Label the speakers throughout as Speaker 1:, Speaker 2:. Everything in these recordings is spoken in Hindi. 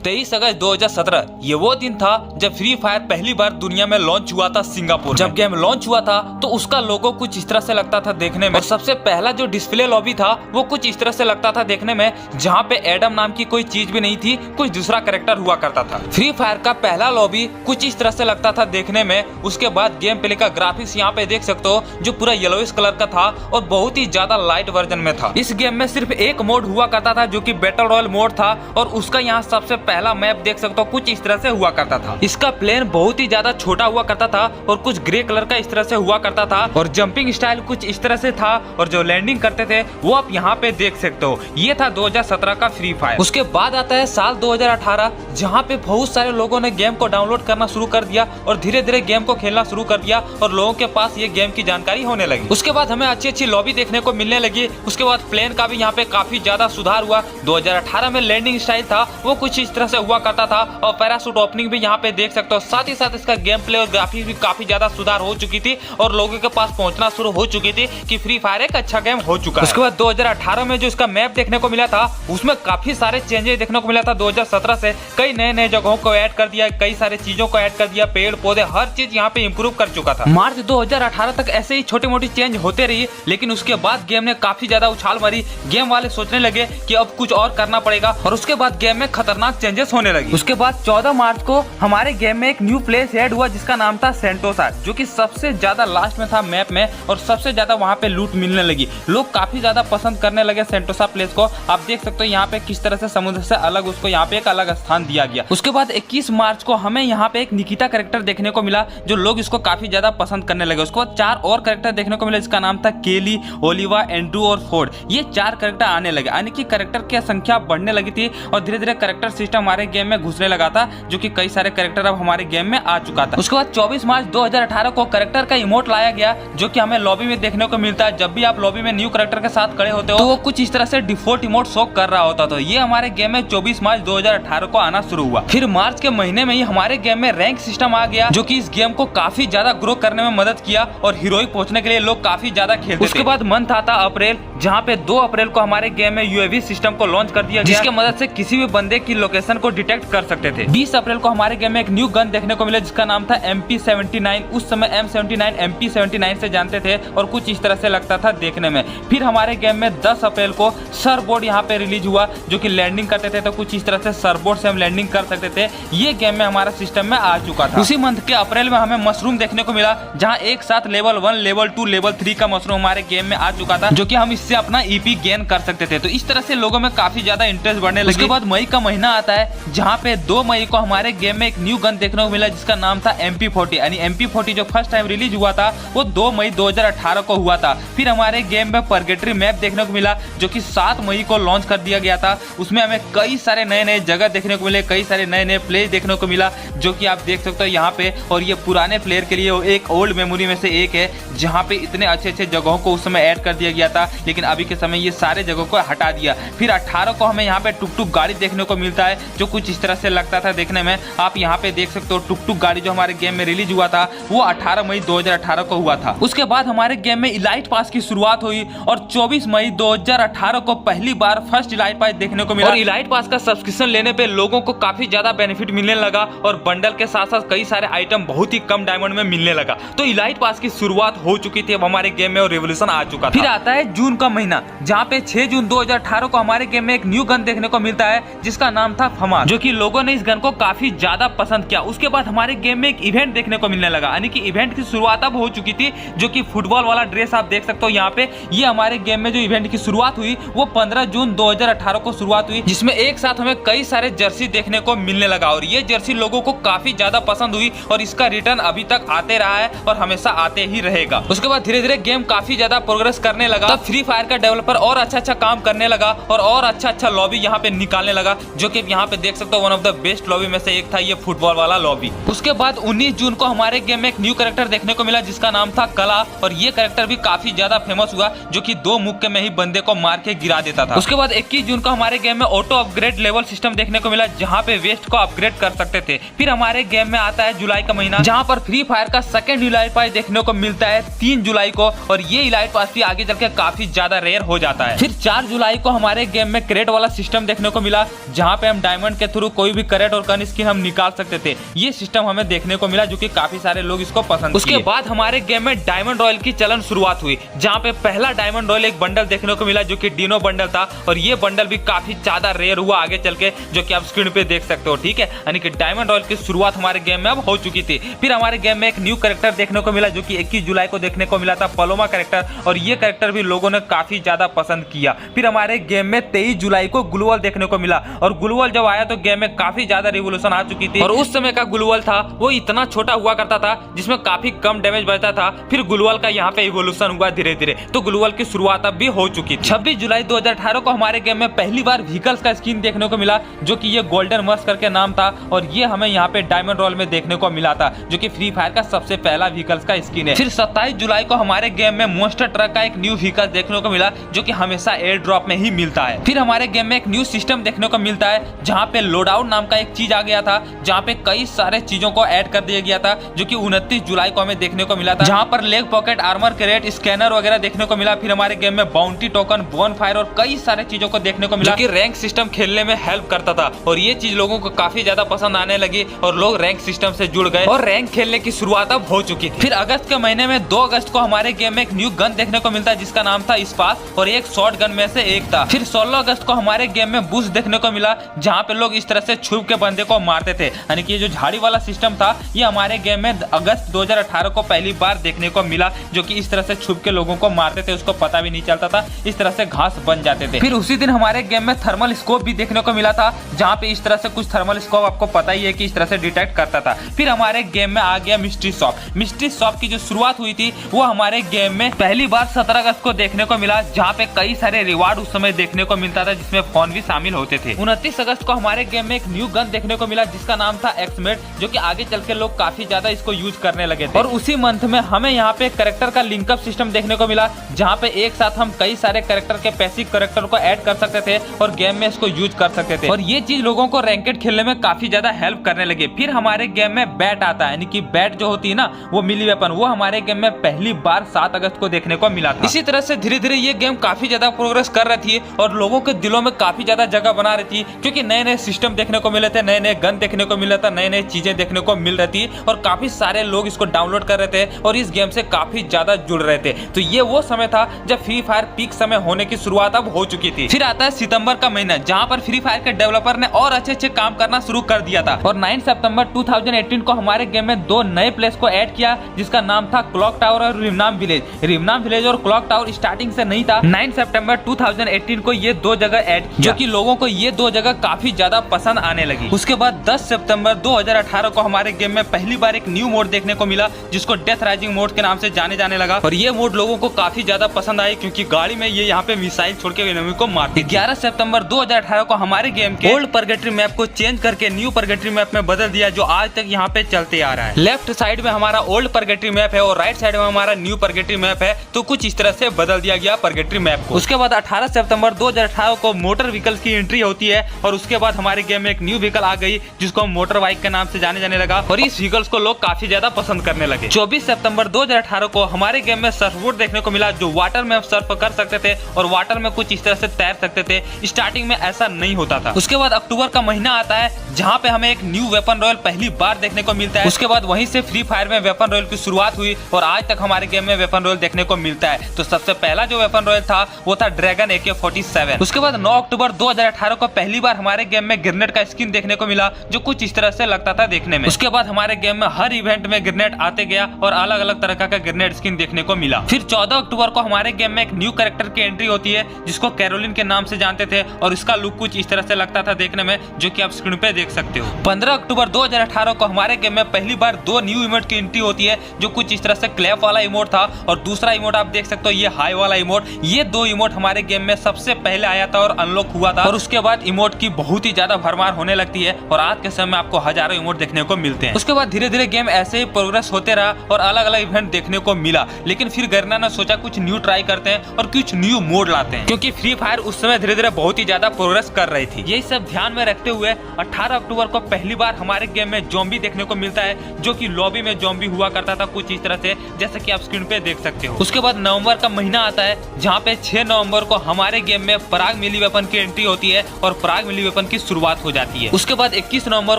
Speaker 1: 23 अगस्त 2017 ये वो दिन था जब फ्री फायर पहली बार दुनिया में लॉन्च हुआ था सिंगापुर। जब गेम लॉन्च हुआ था तो उसका लोगो कुछ इस तरह से लगता था देखने में, और सबसे पहला जो डिस्प्ले लॉबी था वो कुछ इस तरह से लगता था देखने में, जहाँ पे एडम नाम की कोई चीज भी नहीं थी, कुछ दूसरा कैरेक्टर हुआ करता था। फ्री फायर का पहला लॉबी कुछ इस तरह से लगता था देखने में। उसके बाद गेम प्ले का ग्राफिक्स यहाँ पे देख सकते हो जो पूरा येलोइश कलर का था और बहुत ही ज्यादा लाइट वर्जन में था। इस गेम में सिर्फ एक मोड हुआ करता था जो कि बैटल रॉयल मोड था, और उसका यहाँ सबसे पहला मैप देख सकते हो कुछ इस तरह से हुआ करता था। इसका प्लेन बहुत ही ज्यादा छोटा हुआ करता था और कुछ ग्रे कलर का इस तरह से हुआ करता था, और जंपिंग स्टाइल कुछ इस तरह से था, और जो लैंडिंग करते थे वो आप यहाँ पे देख सकते हो। ये था 2017 का फ्री फायर। उसके बाद आता है साल 2018, जहाँ पे बहुत सारे लोगों ने गेम को डाउनलोड करना शुरू कर दिया और धीरे धीरे गेम को खेलना शुरू कर दिया और लोगों के पास ये गेम की जानकारी होने लगी। उसके बाद हमें अच्छी अच्छी लॉबी देखने को मिलने लगी। उसके बाद प्लेन का भी यहाँ पे काफी ज्यादा सुधार हुआ। 2018 में लैंडिंग स्टाइल था वो कुछ इस तरह से हुआ करता था, और पैराशूट ओपनिंग भी यहाँ पे देख सकते हो। साथ ही साथ इसका गेम प्ले और ग्राफिक्स भी काफी ज्यादा सुधार हो चुकी थी और लोगों के पास पहुंचना शुरू हो चुकी थी कि फ्री फायर एक अच्छा गेम हो चुका है। उसके बाद 2018 में जो इसका मैप देखने को मिला था उसमें काफी सारे चेंजेस देखने को मिला था। 2017 से कई नए नए जगहों को ऐड कर दिया, कई सारे चीजों को ऐड कर दिया, पेड़ पौधे हर चीज यहाँ पे इम्प्रूव कर चुका था। मार्च 2018 तक ऐसे ही छोटी मोटी चेंज होते रही, लेकिन उसके बाद गेम ने काफी ज्यादा उछाल मारी। गेम वाले सोचने लगे कि अब कुछ और करना पड़ेगा, और उसके बाद गेम में खतरनाक चेंजेस होने लगी। उसके बाद 14 मार्च को हमारे गेम में एक न्यू प्लेस ऐड हुआ जिसका नाम था सेंटोसा, जो कि सबसे ज्यादा लास्ट में था मैप में, और सबसे ज्यादा वहाँ पे लूट मिलने लगी। लोग काफी ज्यादा पसंद करने लगे सेंटोसा प्लेस को। आप देख सकते हो यहाँ पे किस तरह से समुद्र से अलग उसको यहाँ पे एक अलग स्थान दिया गया। उसके बाद 21 मार्च को हमें यहाँ पे एक निकिता कैरेक्टर देखने को मिला, जो लोग इसको काफी ज्यादा पसंद करने लगे। उसके बाद 4 और कैरेक्टर देखने को मिला जिसका नाम था केली, ओलिवा, एंड्रू और फोर्ड। ये 4 कैरेक्टर आने लगे, यानी कि कैरेक्टर की संख्या बढ़ने लगी थी और धीरे धीरे कैरेक्टर सिस्टम हमारे गेम में घुसने लगा था, जो कि कई सारे कैरेक्टर अब हमारे गेम में आ चुका था। उसके बाद 24 मार्च 2018 को कैरेक्टर का इमोट लाया गया, जो कि हमें लॉबी में देखने को मिलता है। जब भी आप लॉबी में न्यू कैरेक्टर के साथ खड़े होते हो तो वो कुछ इस तरह से डिफॉल्ट इमोट शो कर रहा होता था। ये हमारे गेम में 24 मार्च 2018 को आना शुरू हुआ। फिर मार्च के महीने में ही हमारे गेम में रैंक सिस्टम आ गया, जो कि इस गेम को काफी ज्यादा ग्रो करने में मदद किया और हीरोइक पहुंचने के लिए लोग काफी ज्यादा खेलते। उसके बाद मंथ आता अप्रैल, जहाँ पे 2 अप्रैल को हमारे गेम में यूएवी सिस्टम को लॉन्च कर दिया गया, जिसके मदद से किसी भी बंदे की लोकेशन को डिटेक्ट कर सकते थे। 20 अप्रैल को हमारे गेम में एक न्यू गन देखने को मिला जिसका नाम था MP79। उस समय M79 MP79 से जानते थे और कुछ इस तरह से लगता था देखने में। फिर हमारे गेम में 10 अप्रैल को सरबोर्ड यहाँ पे रिलीज हुआ, जो कि लैंडिंग करते थे तो कुछ इस तरह से सरबोर्ड से हम लैंडिंग कर सकते थे। ये गेम में हमारा सिस्टम में आ चुका था। उसी मंथ के अप्रैल में हमें मशरूम देखने को मिला, जहाँ एक साथ लेवल 1, लेवल 2, लेवल 3 का मशरूम हमारे गेम में आ चुका था, जो कि हम इससे अपना EP गेन कर सकते थे। तो इस तरह से लोगों में काफी ज्यादा इंटरेस्ट बढ़ने लगा। उसके बाद मई का महीना आता है, जहाँ पे 2 मई को हमारे गेम में एक न्यू गन देखने को मिला जिसका नाम था MP40, यानी MP40 जो फर्स्ट टाइम रिलीज हुआ था वो 2 मई 2018 को हुआ था। फिर हमारे गेम में परगेटरी मैप देखने को मिला, जो कि 7 मई को लॉन्च कर दिया गया था। उसमें हमें कई सारे नए नए जगह देखने को मिले, कई सारे नए नए प्लेस देखने को मिला, जो कि आप देख सकते हो यहाँ पे। और ये पुराने प्लेयर के लिए एक ओल्ड मेमोरी में से एक है, जहाँ पे इतने अच्छे अच्छे जगहों को उस समय ऐड कर दिया गया था, लेकिन अभी के समय ये सारे जगहों को हटा दिया। फिर 18 को हमें यहाँ पे टुक टुक गाड़ी देखने को मिलता है, जो कुछ इस तरह से लगता था देखने में। आप यहाँ पे देख सकते हो टुक टुक गाड़ी जो हमारे गेम में रिलीज हुआ था वो 18 मई 2018 को हुआ था। उसके बाद हमारे गेम में इलाइट पास की शुरुआत हुई और 24 मई 2018 को पहली बार फर्स्ट इलाइट पास देखने को मिला। और इलाइट पास का सब्सक्रिप्शन लेने पे लोगों को काफी ज्यादा बेनिफिट मिलने लगा, और बंडल के साथ साथ कई सारे आइटम बहुत ही कम डायमंड में मिलने लगा। तो इलाइट पास की शुरुआत हो चुकी थी अब हमारे गेम में, और रेवोल्यूशन आ चुका था। फिर आता है जून का महीना, जहाँ पे 6 जून 2018 को हमारे गेम में एक न्यू गन देखने को मिलता है जिसका नाम था फमास, जो कि लोगों ने इस गन को काफी ज्यादा पसंद किया। उसके बाद हमारे गेम में एक इवेंट देखने को मिलने लगा, यानी कि इवेंट की शुरुआत अब हो चुकी थी, जो कि फुटबॉल वाला ड्रेस आप देख सकते हो यहाँ पे। ये हमारे गेम में जो इवेंट की शुरुआत हुई वो 15 जून 2018 को शुरुआत हुई, जिसमें एक साथ हमें कई सारे जर्सी देखने को मिलने लगा, और ये जर्सी लोगों को काफी ज्यादा पसंद हुई, और इसका रिटर्न अभी तक आते रहा है और हमेशा आते ही रहेगा। उसके बाद धीरे धीरे गेम काफी ज्यादा प्रोग्रेस करने लगा। तब फ्री फायर का डेवलपर और अच्छा काम करने लगा और अच्छा लॉबी यहाँ पे निकालने लगा, जो कि यहाँ पे देख सकते हो one of the best lobby में से एक था ये फुटबॉल वाला लॉबी। उसके बाद 19 जून को हमारे गेम में एक न्यू कैरेक्टर देखने को मिला जिसका नाम था कला, और ये कैरेक्टर भी काफी ज्यादा फेमस हुआ, जो कि 2 मुक्के में ही बंदे को मार के गिरा देता था। उसके बाद 21 जून को हमारे गेम में ऑटो अपग्रेड लेवल सिस्टम देखने को मिला, जहाँ पे वेस्ट को अपग्रेड कर सकते थे। फिर हमारे गेम में आता है जुलाई का महीना, जहाँ पर फ्री फायर का सेकंड इलाइट पास देखने को मिलता है 3 जुलाई को, और ये इलाइट पास भी आगे चल के काफी ज्यादा रेयर हो जाता है। फिर 4 जुलाई को हमारे गेम में क्रेट वाला सिस्टम देखने को मिला, जहाँ पे हम डायमंड के थ्रू कोई भी करेक्ट और गन स्किन हम निकाल सकते थे। ये सिस्टम हमें देखने को मिला जो कि काफी सारे लोग इसको पसंद। उसके बाद हमारे गेम में डायमंड रॉयल की चलन शुरुआत हुई, जहाँ पे पहला डायमंड रॉयल एक बंडल देखने को मिला जो कि डिनो बंडल था, और ये बंडल भी काफी ज्यादा रेयर हुआ आगे चल के, जो कि आप स्क्रीन पे देख सकते हो। ठीक है, यानी कि डायमंड रॉयल की शुरुआत हमारे गेम में अब हो चुकी थी। फिर हमारे गेम में एक न्यू कैरेक्टर देखने को मिला जो कि 21 जुलाई को देखने को मिला था, पलोमा कैरेक्टर, और ये कैरेक्टर भी लोगों ने काफी ज्यादा पसंद किया। फिर हमारे गेम में 23 जुलाई को ग्लूवल देखने को मिला, और ग्लूवल जब आया तो गेम में काफी ज्यादा रिवोल्यूशन आ चुकी थी, और उस समय का ग्लूवल था वो इतना छोटा हुआ करता था जिसमें काफी कम डैमेज बचता था। फिर ग्लूवल का यहाँ पे इवोल्यूशन हुआ धीरे धीरे, तो ग्लूवल की शुरुआत अब भी हो चुकी थी। 26 जुलाई 2018 को हमारे गेम में पहली बार व्हीकल्स का स्किन देखने को मिला जो कि ये गोल्डन मस्क करके नाम था, और ये हमें यहाँ पे डायमंड रॉयल में देखने को मिला था, जो कि फ्री फायर का सबसे पहला व्हीकल्स का स्किन है। फिर 27 जुलाई को हमारे गेम में मॉन्स्टर ट्रक का एक न्यू व्हीकल देखने को मिला जो कि हमेशा एयर ड्रॉप में ही मिलता है। फिर हमारे गेम में एक न्यू सिस्टम देखने को मिलता है जहाँ पे लोडाउट नाम का एक चीज आ गया था, जहाँ पे कई सारे चीजों को ऐड कर दिया गया था, जो कि 29 जुलाई को हमें देखने को मिला था, जहाँ पर leg pocket, armour crate, scanner वगैरह देखने को मिला। फिर हमारे गेम में बाउंटी टोकन, बोन फायर और कई सारे चीजों को देखने को मिला जो कि रैंक सिस्टम खेलने में हेल्प करता था, और ये चीज लोगों को काफी ज्यादा पसंद आने लगी और लोग रैंक सिस्टम से जुड़ गए और रैंक खेलने की शुरुआत अब हो चुकी थी। फिर अगस्त के महीने में 2 अगस्त को हमारे गेम में एक न्यू गन देखने को मिलता है जिसका नाम था स्पास, और एक शॉर्ट गन में से एक था। फिर 16 अगस्त को हमारे गेम में बूस्ट देखने को मिला जहाँ पे लोग इस तरह से छुप के बंदे को मारते थे, यानी कि ये जो झाड़ी वाला सिस्टम था ये हमारे गेम में अगस्त 2018 को पहली बार देखने को मिला, जो कि इस तरह से छुप के लोगों को मारते थे, उसको पता भी नहीं चलता था, इस तरह से घास बन जाते थे। फिर उसी दिन हमारे गेम में थर्मल स्कोप भी देखने को मिला था, जहाँ पे इस तरह से कुछ थर्मल स्कोप आपको पता ही है कि इस तरह से डिटेक्ट करता था। फिर हमारे गेम में आ गया मिस्ट्री शॉप। मिस्ट्री शॉप की जो शुरुआत हुई थी वो हमारे गेम में पहली बार 17 अगस्त को देखने को मिला, जहाँ पे कई सारे रिवार्ड उस समय देखने को मिलता था जिसमें फोन भी शामिल होते थे। 29 अगस्त को हमारे गेम में एक न्यू गन देखने को मिला जिसका नाम था एक्समेट, जो कि आगे चल के लोग काफी ज्यादा इसको यूज करने लगे थे। और उसी मंथ में हमें यहाँ पे कैरेक्टर का लिंकअप सिस्टम देखने को मिला, जहाँ पे एक साथ हम कई सारे कैरेक्टर के पैसिव कैरेक्टर को ऐड कर सकते थे और गेम में इसको यूज कर सकते थे, और ये चीज लोगों को रैंकेड खेलने में काफी ज्यादा हेल्प करने लगे। फिर हमारे गेम में बैट आता है, यानी कि बैट जो होती है ना वो मिली वेपन, वो हमारे गेम में पहली बार 7 अगस्त को देखने को मिला था। इसी तरह से धीरे धीरे ये गेम काफी ज्यादा प्रोग्रेस कर रही थी और लोगों के दिलों में काफी ज्यादा जगह बना रही थी, क्योंकि नए नए सिस्टम देखने को मिले थे, नए नए गन देखने को मिला था, नई नई चीजें देखने को मिल रही थी, और काफी सारे लोग इसको डाउनलोड कर रहे थे और इस गेम से काफी ज्यादा जुड़ रहे थे। तो ये वो समय था जब फ्री फायर पीक समय होने की शुरुआत अब हो चुकी थी। फिर आता है सितंबर का महीना, जहाँ पर फ्री फायर के डेवलपर ने और अच्छे अच्छे काम करना शुरू कर दिया था, और 9 सितंबर 2018 को हमारे गेम में 2 नए प्लेस को ऐड किया जिसका नाम था क्लॉक टावर और रिमनाम विलेज। रिमनाम विलेज और क्लॉक टावर स्टार्टिंग से नहीं था, 9 सितंबर 2018 को ये 2 जगह ऐड किया, जो कि लोगों को ये 2 जगह काफी ज्यादा पसंद आने लगी। उसके बाद 10 सितंबर 2018 को हमारे गेम में पहली बार एक न्यू मोड देखने को मिला जिसको डेथ राइजिंग मोड के नाम से जाने लगा, और ये मोड लोगों को काफी ज्यादा पसंद आई क्योंकि गाड़ी में ये यहाँ पे मिसाइल छोड़ के एनिमी को मारती। 11 सितंबर 2018 को हमारे गेम के ओल्ड परगेटरी मैप को चेंज करके न्यू परगेटरी मैप में बदल दिया, जो आज तक यहाँ पे चलते आ रहा है। लेफ्ट साइड में हमारा ओल्ड परगेटरी मैप है और राइट साइड में हमारा न्यू परगेटरी मैप है, तो कुछ इस तरह से बदल दिया गया परगेटरी मैप को। उसके बाद 18 सितंबर 2018 को मोटर व्हीकल्स की एंट्री होती है, और उसके बाद हमारे गेम में एक न्यू व्हीकल आ गई जिसको मोटर बाइक के नाम से जाने लगा, और इस व्हीकल्स को लोग काफी ज्यादा पसंद करने लगे। 24 सितंबर 2018 को हमारे गेम में सर्फ बोट देखने को मिला, जो वाटर में सर्फ कर सकते थे और वाटर में कुछ इस तरह से तैर सकते थे। स्टार्टिंग में ऐसा नहीं होता था। उसके बाद अक्टूबर का महीना आता है जहाँ पे हमें एक न्यू वेपन रॉयल पहली बार देखने को मिलता है। उसके बाद वहीं से फ्री फायर में वेपन रॉयल की शुरुआत हुई और आज तक हमारे गेम में वेपन रॉयल देखने को मिलता है। तो सबसे पहला जो वेपन रॉयल था वो था ड्रैगन AK-47। उसके बाद 9 अक्टूबर 2018 को पहली बार हमारे गेम में ग्रेनेड का स्किन देखने को मिला, जो कुछ इस तरह से लगता था देखने में। उसके बाद हमारे गेम में हर इवेंट में ग्रेनेड आते गया और अलग अलग तरह का ग्रेनेड स्किन देखने को मिला। फिर 14 अक्टूबर को हमारे गेम में एक न्यू कैरेक्टर की एंट्री होती है जिसको कैरोलिन के नाम से जानते थे, और इसका लुक कुछ इस तरह से लगता था देखने में, जो कि आप स्क्रीन पे देख सकते हो। 15 अक्टूबर 2018 को हमारे गेम में पहली बार 2 न्यू इमोट की एंट्री होती है, जो कुछ इस तरह से क्लैप वाला इमोट था और दूसरा इमोट आप देख सकते हो ये हाई वाला इमोट। ये 2 इमोट हमारे गेम में सबसे पहले आया था और अनलॉक हुआ था, और उसके बाद इमोट की बहुत ही ज्यादा भरमार होने लगती है और आज के समय में आपको हजारों इमोट देखने को मिलते हैं। उसके बाद धीरे धीरे गेम ऐसे ही प्रोग्रेस होते रहा और अलग अलग इवेंट देखने को मिला, लेकिन फिर गर्ना ने सोचा कुछ न्यू ट्राई करते हैं और कुछ न्यू मोड लाते हैं, क्योंकि फ्री फायर उस समय धीरे धीरे बहुत ही ज्यादा प्रोग्रेस कर रही थी। यही सब ध्यान में रखते हुए 18 अक्टूबर को पहली बार हमारे गेम में ज़ॉम्बी देखने को मिलता है, जो कि लॉबी में ज़ॉम्बी हुआ करता था कुछ इस तरह से, जैसे कि आप स्क्रीन पे देख सकते हो। उसके बाद नवंबर का महीना आता है जहाँ पे 6 नवंबर को हमारे गेम में पराग मिली वेपन की एंट्री होती है, और पराग मिली वेपन गन की शुरुआत हो जाती है। उसके बाद 21 नवंबर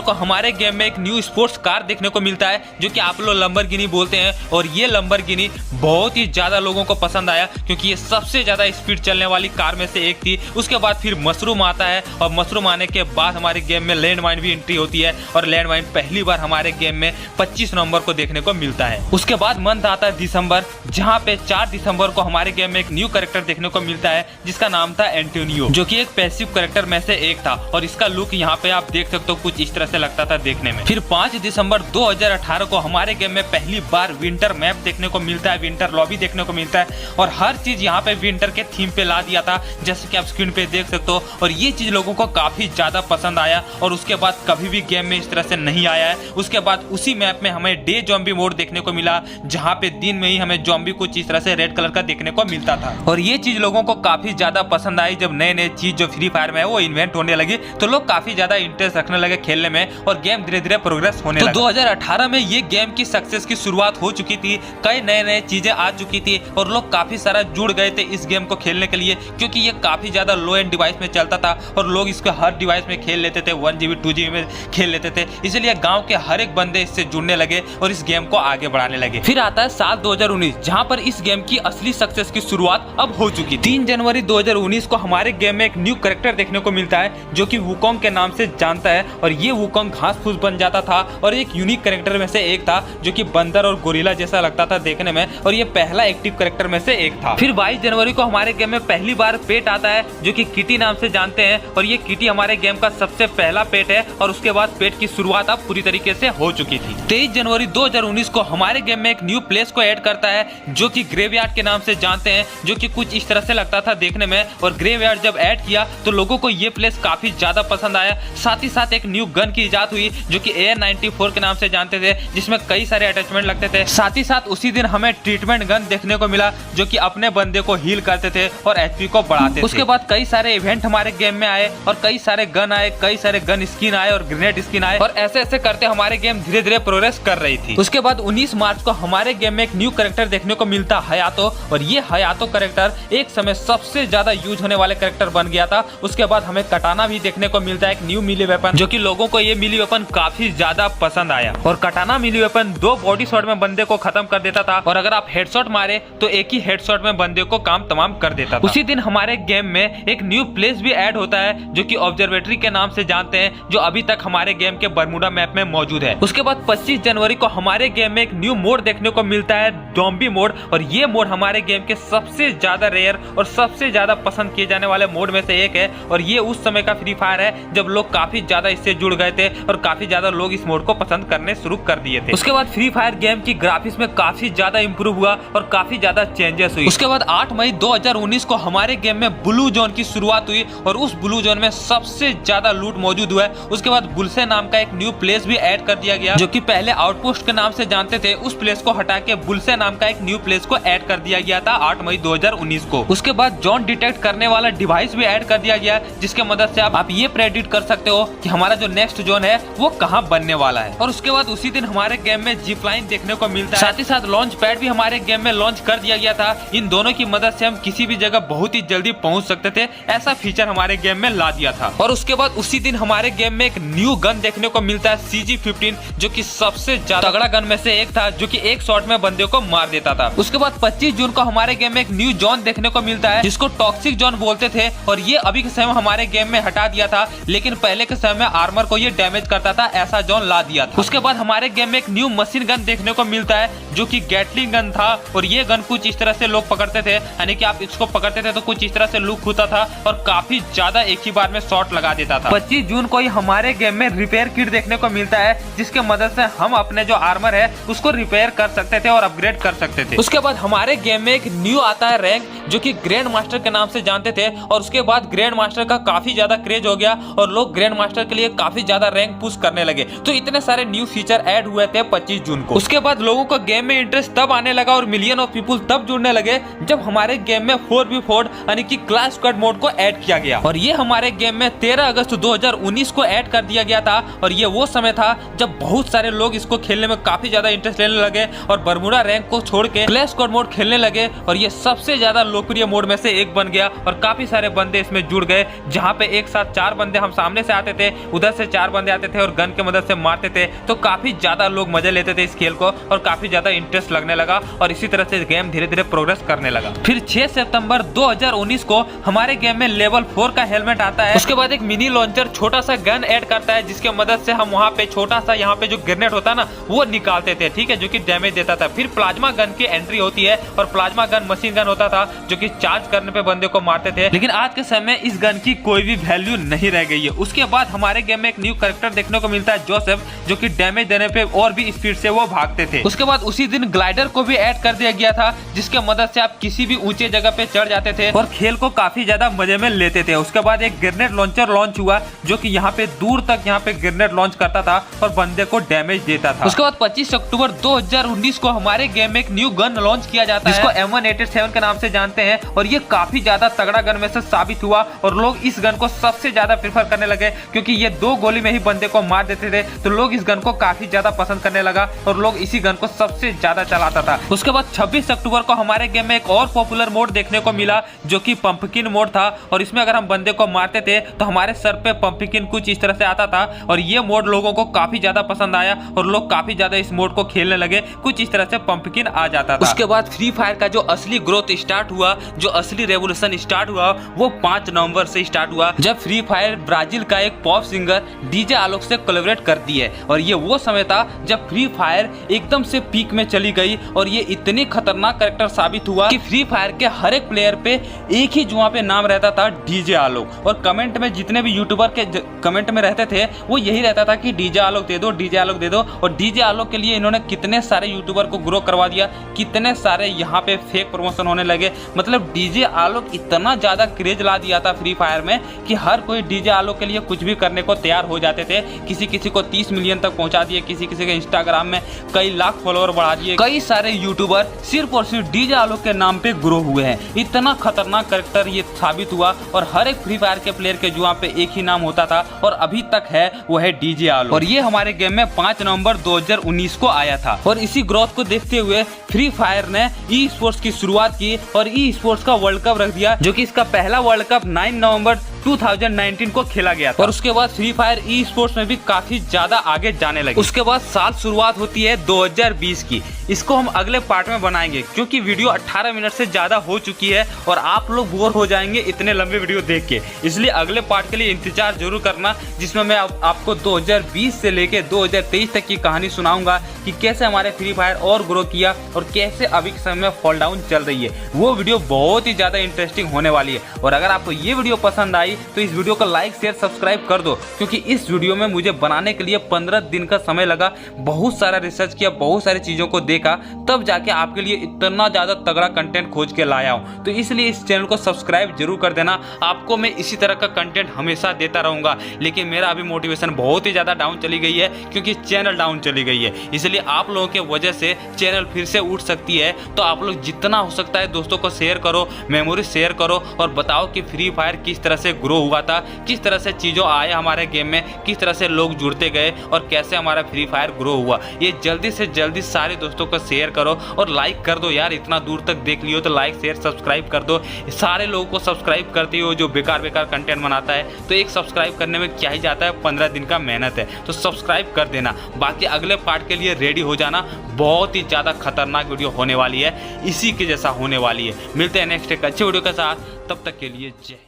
Speaker 1: को हमारे गेम में एक न्यू स्पोर्ट्स कार देखने को मिलता है जो कि आप लोग लंबरगिनी बोलते हैं, और ये लंबरगिनी बहुत ही ज्यादा लोगों को पसंद आया क्योंकि ये सबसे ज्यादा स्पीड चलने वाली कार में से एक थी। उसके बाद फिर मशरूम आता है और मशरूम आने के बाद हमारे गेम में लैंडमाइन भी एंट्री होती है और लैंडमाइन पहली बार हमारे गेम में 25 नवंबर को देखने को मिलता है। उसके बाद मंथ आता है दिसंबर, जहां पे 4 दिसंबर को हमारे गेम में एक न्यू कैरेक्टर देखने को मिलता है जिसका नाम था एंटोनियो, जो कि एक पैसिव कैरेक्टर में से एक था और इसका लुक यहाँ पे आप देख सकते हो कुछ इस तरह से लगता था देखने में। फिर 5 दिसंबर 2018 को हमारे गेम में पहली बार विंटर मैप देखने को मिलता है, विंटर लॉबी देखने को मिलता है और हर चीज यहाँ पे विंटर के थीम पे ला दिया था जैसे कि आप स्क्रीन पे देख सकते हो, और ये चीज लोगों को काफी ज्यादा पसंद आया और उसके बाद कभी भी गेम में इस तरह से नहीं आया है। उसके बाद उसी मैप में हमें डे ज़ॉम्बी मोड देखने को मिला जहाँ पे दिन में ही हमें ज़ॉम्बी कुछ इस तरह से रेड कलर का देखने को मिलता था और ये चीज लोगों को काफी ज्यादा पसंद आई। जब नए नए चीज जो फ्री फायर में है वो इन्वेंट होने लगी तो लोग काफी ज्यादा इंटरेस्ट रखने लगे खेलने में और गेम धीरे धीरे प्रोग्रेस होने लगा। 2018 में ये गेम की सक्सेस की शुरुआत हो चुकी थी, कई नए नए चीजें आ चुकी थी और लोग काफी सारा जुड़ गए थे इस गेम को खेलने के लिए क्योंकि ये काफी ज्यादा लो एंड डिवाइस में चलता था और लोग इसको हर डिवाइस में खेल लेते थे, 1 GB 2 GB में खेल लेते थे, इसलिए गांव के हर एक बंदे इससे जुड़ने लगे और इस गेम को आगे बढ़ाने लगे। फिर आता है साल 2019 जहां पर इस गेम की असली सक्सेस की शुरुआत अब हो चुकी। 3 जनवरी 2019 को हमारे गेम में एक न्यू कैरेक्टर देखने को मिलता है जो कि वुकोंग के नाम से जानता है और ये वुकोंग घास फूस बन जाता था और एक यूनिक कैरेक्टर में से एक था जो कि बंदर और गोरिल्ला जैसा लगता था देखने में और ये पहला एक्टिव कैरेक्टर में से एक था। फिर 22 जनवरी को हमारे गेम में पहली बार पेट आता है जो कि किटी नाम से जानते हैं और ये किटी हमारे गेम का सबसे पहला पेट है और उसके बाद पेट की शुरुआत अब पूरी तरीके से हो चुकी थी। 23 जनवरी 2019 को हमारे गेम में एक न्यू प्लेस को ऐड करता है जो कि ग्रेवयार्ड के नाम से जानते हैं, जो कि कुछ इस तरह से लगता था देखने में और ग्रेवयार्ड जब ऐड किया तो लोगों को ये प्लेस काफी ज्यादा पसंद आया। साथ ही साथ एक न्यू गन की इजाद हुई जो कि AR-94 के नाम से जानते थे जिसमें कई सारे अटैचमेंट लगते थे। साथ ही साथ उसी दिन हमें ट्रीटमेंट गन देखने को मिला जो कि अपने बंदे को हील करते थे और HP को बढ़ाते थे। उसके बाद कई सारे इवेंट हमारे गेम में आए और कई सारे गन आए, कई सारे गन स्किन आए और ग्रेनेड स्किन आए और ऐसे ऐसे करते हमारे गेम धीरे धीरे प्रोग्रेस कर रही थी। उसके बाद 19 मार्च को हमारे गेम में एक न्यू कैरेक्टर देखने को मिलता हयातो और ये हयातो कैरेक्टर एक समय सबसे ज्यादा यूज होने वाले कैरेक्टर बन गया था। उसके बाद हमें कटाना भी देखने को मिलता है, एक न्यू मिली वेपन जो कि लोगों को ये मिली वेपन काफी ज्यादा पसंद आया और कटाना मिली वेपन 2 बॉडी शॉट में बंदे को खत्म कर देता था और अगर आप हेडशॉट मारे तो एक ही हेडशॉट में बंदे को काम तमाम कर देता था। उसी दिन हमारे गेम में एक न्यू प्लेस भी ऐड होता है जो कि ऑब्जर्वेटरी के नाम से जानते हैं, जो अभी तक हमारे गेम के बरमूडा मैप में मौजूद है। उसके बाद 25 जनवरी को हमारे गेम में एक न्यू मोड देखने को मिलता है, ज़ॉम्बी मोड, और ये मोड हमारे गेम के सबसे ज्यादा रेयर और सबसे ज्यादा पसंद किए जाने वाले मोड में से एक है और ये उस समय का फ्री फायर है जब लोग काफी ज्यादा इससे जुड़ गए थे और काफी ज्यादा लोग इस मोड को पसंद करने शुरू कर दिए थे। उसके बाद फ्री फायर गेम की ग्राफिक्स में काफी ज्यादा इंप्रूव हुआ और काफी ज्यादा चेंजेस हुई। उसके बाद 8 मई 2019 को हमारे गेम में ब्लू जोन की शुरुआत हुई और उस ब्लू जोन में सबसे ज्यादा लूट मौजूद हुआ है। उसके बाद बुलसे नाम का एक न्यू प्लेस भी ऐड कर दिया गया जो कि पहले आउटपोस्ट के नाम से जानते थे, उस प्लेस को हटा के बुलसे नाम का एक न्यू प्लेस को ऐड कर दिया गया था 8 मई 2019 को। उसके बाद जोन डिटेक्ट करने वाला डिवाइस भी ऐड कर दिया गया जिसके मदद से आप ये प्रेडिक्ट कर सकते हो कि हमारा जो नेक्स्ट जोन है वो कहाँ बनने वाला है। और उसके बाद उसी दिन हमारे गेम में जिप लाइन देखने को मिलता है, साथ ही साथ लॉन्च पैड भी हमारे गेम में लॉन्च कर दिया गया था। इन दोनों की मदद से हम किसी भी जगह बहुत ही जल्दी पहुंच सकते थे, ऐसा फीचर हमारे गेम में ला दिया था। और उसके बाद उसी दिन हमारे गेम में एक न्यू गन देखने को मिलता है CG-15 जो कि सबसे ज्यादा तगड़ा गन में से एक था जो कि एक शॉट में बंदे को मार देता था। उसके बाद 25 जून को हमारे गेम में एक न्यू जोन देखने को मिलता है जिसको टॉक्सिक जोन बोलते थे और ये अभी के समय हमारे गेम में हटा दिया था, लेकिन पहले के समय में आर्मर को ये डैमेज करता था, ऐसा जोन ला दिया था। उसके बाद हमारे गेम में एक न्यू मशीन गन देखने को मिलता है जो कि गैटलिंग गन था और ये गन कुछ इस तरह से लोग पकड़ते थे, यानी कि आप इसको पकड़ते थे तो कुछ इस तरह से लुक होता था और काफी ज्यादा एक ही बार में शॉट लगा देता था। 25 जून को ही हमारे गेम में रिपेयर किट देखने को मिलता है जिसके मदद से हम अपने जो आर्मर है उसको रिपेयर कर सकते थे और अपग्रेड कर सकते थे। उसके बाद हमारे गेम में एक न्यू आता है रैंक जो कि ग्रैंड मास्टर के नाम से जानते थे और उसके बाद ग्रैंड मास्टर का काफी ज्यादा क्रेज हो गया और लोग ग्रैंड मास्टर के लिए काफी ज्यादा रैंक पुश करने लगे, तो इतने सारे न्यू फीचर ऐड हुए थे 25 जून को। उसके बाद लोगों को गेम में इंटरेस्ट तब आने लगा और मिलियन ऑफ पीपल तब जुड़ने लगे जब हमारे गेम में 4v4 यानी कि क्लैश स्क्वाड मोड को ऐड किया गया। और ये हमारे गेम में 13 अगस्त 2019 को ऐड कर दिया गया था। और ये वो समय था जब बहुत सारे लोग इसको खेलने में काफी ज्यादा इंटरेस्ट लेने लगे और बरमूडा रैंक को छोड़ के क्लैश स्क्वाड मोड खेलने लगे। और ये सबसे ज्यादा लोकप्रिय मोड में से एक बन गया और काफी सारे बंदे इसमें जुड़ गए, जहाँ पे एक साथ 4 बंदे हम सामने से आते थे, उधर से 4 बंदे आते थे और गन की मदद से मारते थे। तो काफी ज्यादा लोग मजे लेते थे इस खेल को और काफी ज्यादा इंटरेस्ट लगने लगा और इसी तरह से गेम धीरे धीरे प्रोग्रेस करने लगा। फिर 6 सितंबर 2019 को हमारे गेम में लेवल 4 का हेलमेट आता है। उसके बाद एक मिनी लॉन्चर छोटा सा गन ऐड करता है, जिसके मदद से हम वहाँ पे छोटा सा यहाँ पे जो ग्रेनेड होता है ना वो निकालते थे, ठीक है, जो कि डैमेज देता था। फिर प्लाज्मा गन की एंट्री होती है और प्लाज्मा गन मशीन गन होता था जो कि चार्ज करने पे बंदे को मारते थे। लेकिन आज के समय इस गन की कोई भी वैल्यू नहीं रह गई है। उसके बाद हमारे गेम में एक न्यू कैरेक्टर देखने को मिलता है, जोसेफ, जो कि डैमेज देने पे और भी स्पीड से वो भागते थे। उसके बाद उसी दिन ग्लाइडर को भी ऐड कर दिया गया था, जिसके मदद से आप किसी भी ऊंचे जगह पे चढ़ जाते थे और खेल को काफी ज्यादा मजे में लेते थे। उसके बाद एक ग्रेनेड लॉन्चर लॉन्च हुआ जो कि यहाँ पे दूर तक यहाँ पे ग्रेनेड लॉन्च करता था और बंदे को डैमेज देता था। उसके बाद 25 अक्टूबर 2019 को हमारे गेम में एक न्यू गन लॉन्च किया जाता है, जिसको M187 के नाम से जानते हैं। और ये काफी ज्यादा तगड़ा गन में से साबित हुआ और लोग इस गन को सबसे ज्यादा प्रेफर करने लगे, क्योंकि ये 2 गोली में ही बंदे को मार देते थे। तो लोग इस गन को काफी ज्यादा पसंद करने लगा और लोग इसी गन को सबसे ज्यादा चलाता था। उसके बाद 26 अक्टूबर को हमारे गेम में एक और पॉपुलर मोड देखने को मिला जो कि पंपकिन मोड था। और इसमें अगर हम बंदे को मारते थे तो हमारे सर पे पंपकिन कुछ इस तरह से आता था और ये मोड लोगों को काफी ज्यादा पसंद आया और लोग काफी ज्यादा इस मोड को खेलने लगे। कुछ इस तरह से पंपकिन आ जाता था। उसके बाद फ्री फायर का जो असली ग्रोथ स्टार्ट हुआ, जो असली रेवोल्यूशन स्टार्ट हुआ, वो 5 नवंबर से स्टार्ट हुआ, जब फ्री फायर ब्राजील का एक पॉप सिंगर डीजे आलोक से कोलैबोरेट करती है। और ये वो समय था जब फ्री फायर एकदम से पीक में चली गई और ये इतनी खतरनाक कैरेक्टर साबित हुआ कि फ्री फायर के हर एक प्लेयर पे एक ही जुआ पे नाम रहता था, डीजे आलोक। और कमेंट में जितने भी यूट्यूबर के कमेंट में रहते थे वो यही रहता था कि डीजे आलोक दे दो, डीजे आलोक दे दो। और डीजे आलोक के लिए इन्होंने कितने सारे यूट्यूबर को ग्रो करवा दिया, कितने सारे यहाँ पे फेक प्रमोशन होने लगे। मतलब डीजे आलोक इतना ज्यादा क्रेज ला दिया था फ्री फायर में कि हर कोई डीजे आलोक के लिए कुछ भी करने को तैयार हो जाते थे। किसी किसी को 30 मिलियन तक पहुंचा दिए, किसी किसी के इंस्टाग्राम में कई लाख फॉलोअर बढ़ा दिए। कई सारे यूट्यूबर सिर्फ और सिर्फ डीजे आलोक के नाम पे ग्रो हुए हैं। इतना खतरनाक कैरेक्टर ये साबित हुआ और हर एक फ्री फायर के प्लेयर के जुआ पे एक ही नाम होता था और अभी तक है, वो है डीजे आलोक। और ये हमारे गेम में 5 नवंबर 2019 को आया था। और इसी ग्रोथ को देखते हुए फ्री फायर ने ई स्पोर्ट्स की शुरुआत की और ई स्पोर्ट्स का वर्ल्ड कप रख दिया, जो कि इसका पहला वर्ल्ड कप 9 नवंबर 2019 को खेला गया था। और उसके बाद फ्री फायर ई स्पोर्ट्स में भी काफी ज्यादा आगे जाने लगे। उसके बाद साल शुरुआत होती है 2020 की। इसको हम अगले पार्ट में बनाएंगे क्योंकि वीडियो 18 मिनट से ज्यादा हो चुकी है और आप लोग बोर हो जाएंगे इतने लंबे वीडियो देख के। इसलिए अगले पार्ट के लिए इंतजार जरूर करना, जिसमें मैं आपको 2020 से लेके 2023 तक की कहानी सुनाऊंगा कि कैसे हमारे फ्री फायर और ग्रो किया और कैसे अभी के समय में फॉल डाउन चल रही है। वो वीडियो बहुत ही ज्यादा इंटरेस्टिंग होने वाली है। और अगर आपको ये वीडियो पसंद आई तो इस वीडियो को लाइक शेयर सब्सक्राइब कर दो, क्योंकि इस वीडियो में मुझे बनाने के लिए 15 दिन का समय लगा। बहुत सारा रिसर्च किया, बहुत सारी चीज़ों को देखा, तब जाके आपके लिए इतना ज़्यादा तगड़ा कंटेंट खोज के लाया हूँ। तो इसलिए इस चैनल को सब्सक्राइब जरूर कर देना। आपको मैं इसी तरह का कंटेंट हमेशा देता रहूँगा। लेकिन मेरा अभी मोटिवेशन बहुत ही ज़्यादा डाउन चली गई है क्योंकि चैनल डाउन चली गई है। इसलिए आप लोगों के वजह से चैनल फिर से उठ सकती है। तो आप लोग जितना हो सकता है दोस्तों को शेयर करो, मेमोरी शेयर करो और बताओ कि फ्री फायर किस तरह से ग्रो हुआ था, किस तरह से चीज़ों आए हमारे गेम में, किस तरह से लोग जुड़ते गए और कैसे हमारा फ्री फायर ग्रो हुआ। ये जल्दी से जल्दी सारे दोस्तों को शेयर करो और लाइक कर दो यार। इतना दूर तक देख लियो तो लाइक शेयर सब्सक्राइब कर दो। सारे लोगों को सब्सक्राइब करते हो जो बेकार बेकार कंटेंट बनाता है। तो एक सब्सक्राइब करने में क्या ही जाता है, 15 दिन का मेहनत है। तो सब्सक्राइब कर देना। बाकी अगले पार्ट के लिए रेडी हो जाना, बहुत ही ज़्यादा खतरनाक वीडियो होने वाली है, इसी के जैसा होने वाली है। मिलते हैं नेक्स्ट एक अच्छे वीडियो के साथ, तब तक के लिए जय।